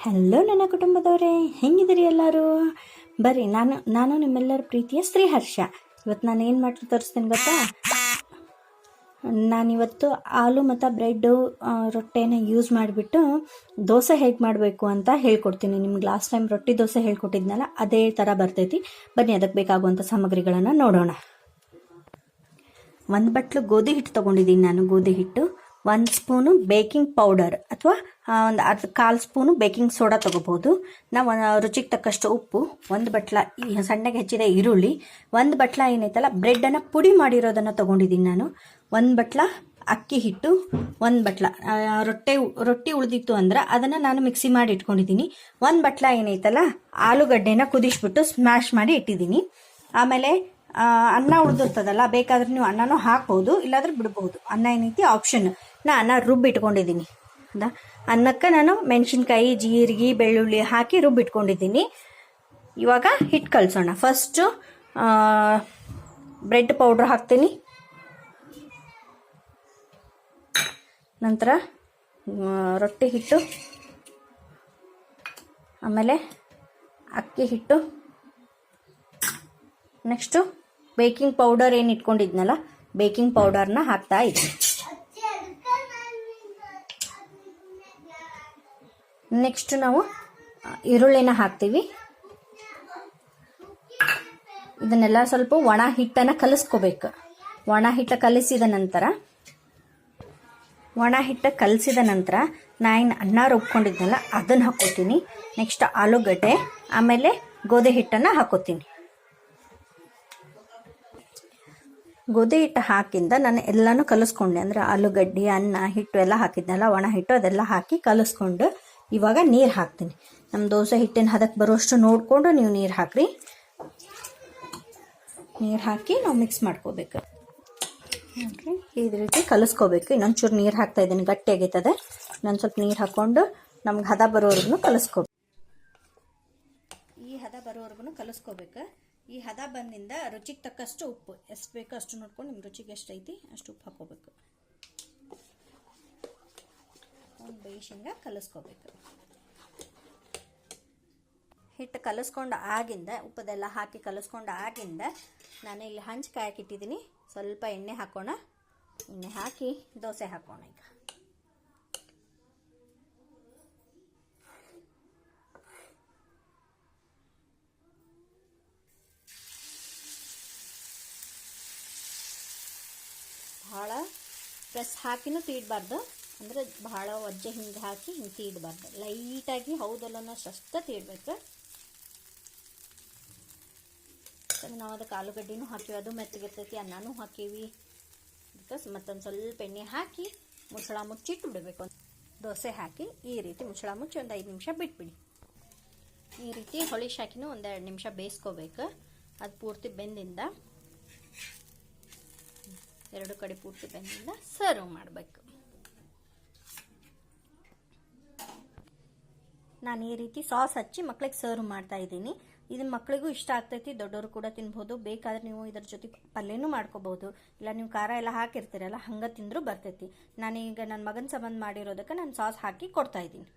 Hello ನನ್ನ ಕುಟುಂಬದವರೇ, ಹೆಂಗಿದ್ದೀರಿ ಎಲ್ಲರೂ? ಬರ್ರಿ, ನಾನು ನಿಮ್ಮೆಲ್ಲರ ಪ್ರೀತಿಯ ಶ್ರೀಹರ್ಷ. ಇವತ್ತು ನಾನು ಏನು ಮಾಡಿ ತೋರಿಸ್ತೇನೆ ಗೊತ್ತಾ? ನಾನಿವತ್ತು ಆಲೂ ಮತ್ತು ಬ್ರೆಡ್ಡು ರೊಟ್ಟೆನ ಯೂಸ್ ಮಾಡಿಬಿಟ್ಟು ದೋಸೆ ಹೇಗೆ ಮಾಡಬೇಕು ಅಂತ ಹೇಳ್ಕೊಡ್ತೀನಿ. ನಿಮ್ಗೆ ಲಾಸ್ಟ್ ಟೈಮ್ ರೊಟ್ಟಿ ದೋಸೆ ಹೇಳ್ಕೊಟ್ಟಿದ್ನಲ್ಲ, ಅದೇ ಥರ ಬರ್ತೈತಿ. ಬನ್ನಿ, ಅದಕ್ಕೆ ಬೇಕಾಗುವಂಥ ಸಾಮಗ್ರಿಗಳನ್ನು ನೋಡೋಣ. ಒಂದು ಬಟ್ಲು ಗೋಧಿ ಹಿಟ್ಟು ತೊಗೊಂಡಿದ್ದೀನಿ ನಾನು. ಗೋಧಿ ಹಿಟ್ಟು, 1 ಸ್ಪೂನು ಬೇಕಿಂಗ್ ಪೌಡರ್ ಅಥವಾ ಒಂದು ಕಾಲು ಸ್ಪೂನು ಬೇಕಿಂಗ್ ಸೋಡಾ ತೊಗೋಬೋದು. ನಾವು ರುಚಿಗೆ ತಕ್ಕಷ್ಟು ಉಪ್ಪು, 1 ಬಟ್ಲ ಸಣ್ಣಗೆ ಹೆಚ್ಚಿದ ಈರುಳ್ಳಿ, 1 ಬಟ್ಲ ಏನೈತಲ್ಲ ಬ್ರೆಡ್ಡನ್ನು ಪುಡಿ ಮಾಡಿರೋದನ್ನು ತೊಗೊಂಡಿದ್ದೀನಿ ನಾನು, 1 ಬಟ್ಲ ಅಕ್ಕಿ ಹಿಟ್ಟು, 1 ಬಟ್ಲ ರೊಟ್ಟಿ ಉಳಿದಿತ್ತು ಅಂದ್ರೆ ಅದನ್ನು ನಾನು ಮಿಕ್ಸಿ ಮಾಡಿ ಇಟ್ಕೊಂಡಿದ್ದೀನಿ. 1 ಬಟ್ಲ ಏನೈತಲ್ಲ ಆಲೂಗಡ್ಡೆನ ಕುದಿಸ್ಬಿಟ್ಟು ಸ್ಮ್ಯಾಶ್ ಮಾಡಿ ಇಟ್ಟಿದ್ದೀನಿ. ಆಮೇಲೆ ಅನ್ನ ಉಳಿದಿರ್ತದಲ್ಲ, ಬೇಕಾದ್ರೆ ನೀವು ಅನ್ನನೂ ಹಾಕ್ಬೋದು, ಇಲ್ಲಾಂದ್ರೆ ಬಿಡ್ಬೋದು. ಅನ್ನ ಏನೈತಿ ಆಪ್ಷನ್. ಅನ್ನ ರುಬ್ಬಿಟ್ಕೊಂಡಿದ್ದೀನಿ. ಅನ್ನಕ್ಕೆ ನಾನು ಮೆಣಸಿನ್ಕಾಯಿ, ಜೀರಿಗೆ, ಬೆಳ್ಳುಳ್ಳಿ ಹಾಕಿ ರುಬ್ಬಿಟ್ಕೊಂಡಿದ್ದೀನಿ. ಇವಾಗ ಹಿಟ್ಟು ಕಲಸೋಣ. ಫಸ್ಟು ಬ್ರೆಡ್ ಪೌಡ್ರ್ ಹಾಕ್ತೀನಿ, ನಂತರ ರೊಟ್ಟಿ ಹಿಟ್ಟು, ಆಮೇಲೆ ಅಕ್ಕಿ ಹಿಟ್ಟು, ನೆಕ್ಸ್ಟು ಬೇಕಿಂಗ್ ಪೌಡರ್ ಏನು ಇಟ್ಕೊಂಡಿದ್ನಲ್ಲ ಬೇಕಿಂಗ್ ಪೌಡರ್ನ ಹಾಕ್ತಾ ಇದ್ದೀನಿ. ನೆಕ್ಸ್ಟ್ ನಾವು ಈರುಳ್ಳಿನ ಹಾಕ್ತೀವಿ. ಇದನ್ನೆಲ್ಲ ಸ್ವಲ್ಪ ಒಣ ಹಿಟ್ಟನ್ನು ಕಲಿಸ್ಕೋಬೇಕು. ಒಣ ಹಿಟ್ಟು ಕಲಿಸಿದ ನಂತರ ನಾನು ಅನ್ನ ರುಬ್ಕೊಂಡಿದ್ನಲ್ಲ ಅದನ್ನು ಹಾಕೋತೀನಿ. ನೆಕ್ಸ್ಟ್ ಆಲೂಗಡ್ಡೆ, ಆಮೇಲೆ ಗೋಧಿ ಹಿಟ್ಟನ್ನು ಹಾಕೋತೀನಿ. ಗೋಧಿ ಹಿಟ್ಟು ಹಾಕಿಂದ ನಾನು ಎಲ್ಲನೂ ಕಲಿಸ್ಕೊಂಡೆ. ಅಂದರೆ ಆಲೂಗಡ್ಡೆ, ಅನ್ನ, ಹಿಟ್ಟು ಎಲ್ಲ ಹಾಕಿದ್ನಲ್ಲ, ಒಣ ಹಿಟ್ಟು ಅದೆಲ್ಲ ಹಾಕಿ ಕಲಿಸ್ಕೊಂಡು ಇವಾಗ ನೀರು ಹಾಕ್ತೀನಿ. ನಮ್ಮ ದೋಸೆ ಹಿಟ್ಟಿನ ಹದಕ್ಕೆ ಬರೋಷ್ಟು ನೋಡಿಕೊಂಡು ನೀವು ನೀರು ಹಾಕ್ರಿ. ನೀರು ಹಾಕಿ ನಾವು ಮಿಕ್ಸ್ ಮಾಡ್ಕೋಬೇಕು. ನೋಡಿರಿ, ಈ ರೀತಿ ಕಲಿಸ್ಕೋಬೇಕು. ಇನ್ನೊಂಚೂರು ನೀರು ಹಾಕ್ತಾ ಇದ್ದೀನಿ, ಗಟ್ಟಿ ಆಗೈತದೆ. ಇನ್ನೊಂದು ಸ್ವಲ್ಪ ನೀರು ಹಾಕ್ಕೊಂಡು ನಮ್ಗೆ ಹದ ಬರೋವರೆಗೂ ಕಲಿಸ್ಕೋಬೇಕು. ಈ ಹದ ಬರೋವರೆಗೂ ಕಲಿಸ್ಕೋಬೇಕು. ಈ ಹದ ಬಂದಿಂದ ರುಚಿಗೆ ತಕ್ಕಷ್ಟು ಉಪ್ಪು, ಎಷ್ಟು ಬೇಕೋ ಅಷ್ಟು ನೋಡ್ಕೊಂಡು ನಿಮ್ಮ ರುಚಿಗೆ ಎಷ್ಟು ಐತಿ ಅಷ್ಟು ಉಪ್ಪು ಹಾಕೋಬೇಕು. ಒಂದು ಬೇಯಿಸಿಂಗ ಕಲಿಸ್ಕೋಬೇಕು. ಹಿಟ್ಟು ಕಲಿಸ್ಕೊಂಡು ಆಗಿಂದ ಉಪ್ಪದೆಲ್ಲ ಹಾಕಿ ಕಲಿಸ್ಕೊಂಡು ಆಗಿಂದ ನಾನು ಇಲ್ಲಿ ಹಂಚು ಕಾಯಕ್ಕಿಟ್ಟಿದ್ದೀನಿ. ಸ್ವಲ್ಪ ಎಣ್ಣೆ ಹಾಕೋಣ. ಎಣ್ಣೆ ಹಾಕಿ ದೋಸೆ ಹಾಕೋಣ. ಈಗ ಭಾಳ ಪ್ರೆಸ್ ಹಾಕಿನೂ ತೀಡಬಾರ್ದು, ಅಂದರೆ ಭಾಳ ಒಜ್ಜೆ ಹಿಂಗೆ ಹಾಕಿ ಹಿಂಗೆ ತೀಡಬಾರ್ದು. ಲೈಟಾಗಿ ಹೌದಲ್ಲನ್ನೋಷ್ಟು ತೀಡಬೇಕು. ನಾವು ಅದಕ್ಕೆ ಆಲೂಗಡ್ಡೆನೂ ಹಾಕೀವಿ, ಅದು ಮೆತ್ತಗಿರ್ತೈತಿ. ಅನ್ನನೂ ಹಾಕೀವಿ. ಅದಕ್ಕೆ ಮತ್ತೊಂದು ಸ್ವಲ್ಪ ಎಣ್ಣೆ ಹಾಕಿ ಮುಚ್ಚಳ ಮುಚ್ಚಿಟ್ಟು ಬಿಡಬೇಕು. ದೋಸೆ ಹಾಕಿ ಈ ರೀತಿ ಮುಚ್ಚಳ ಮುಚ್ಚಿ ಒಂದು 5 ನಿಮಿಷ ಬಿಟ್ಬಿಡಿ. ಈ ರೀತಿ ಹೊಳಿಶ್ ಹಾಕಿನೂ ಒಂದು 2 ನಿಮಿಷ ಬೇಯಿಸ್ಕೋಬೇಕು. ಅದು ಪೂರ್ತಿ ಬೆಂದಿಂದ, 2 ಕಡೆ ಪೂರ್ತಿ ಬೆಂದಿಂದ ಸರ್ವ್ ಮಾಡಬೇಕು. ನಾನು ಈ ರೀತಿ ಸಾಸ್ ಹಚ್ಚಿ ಮಕ್ಳಿಗೆ ಸರ್ವ್ ಮಾಡ್ತಾ ಇದ್ದೀನಿ. ಇದು ಮಕ್ಕಳಿಗೂ ಇಷ್ಟ ಆಗ್ತೈತಿ, ದೊಡ್ಡವರು ಕೂಡ ತಿನ್ಬೋದು. ಬೇಕಾದ್ರೆ ನೀವು ಇದರ ಜೊತೆ ಪಲ್ಯನೂ ಮಾಡ್ಕೋಬಹುದು, ಇಲ್ಲ ನೀವು ಖಾರ ಎಲ್ಲ ಹಾಕಿರ್ತೀರಲ್ಲ ಹಂಗೆ ತಿಂದರೂ ಬರ್ತೈತಿ. ನಾನೀಗ ನನ್ನ ಮಗನ ಸಂಬಂಧ ಮಾಡಿರೋದಕ್ಕೆ ನಾನು ಸಾಸ್ ಹಾಕಿ ಕೊಡ್ತಾ ಇದ್ದೀನಿ.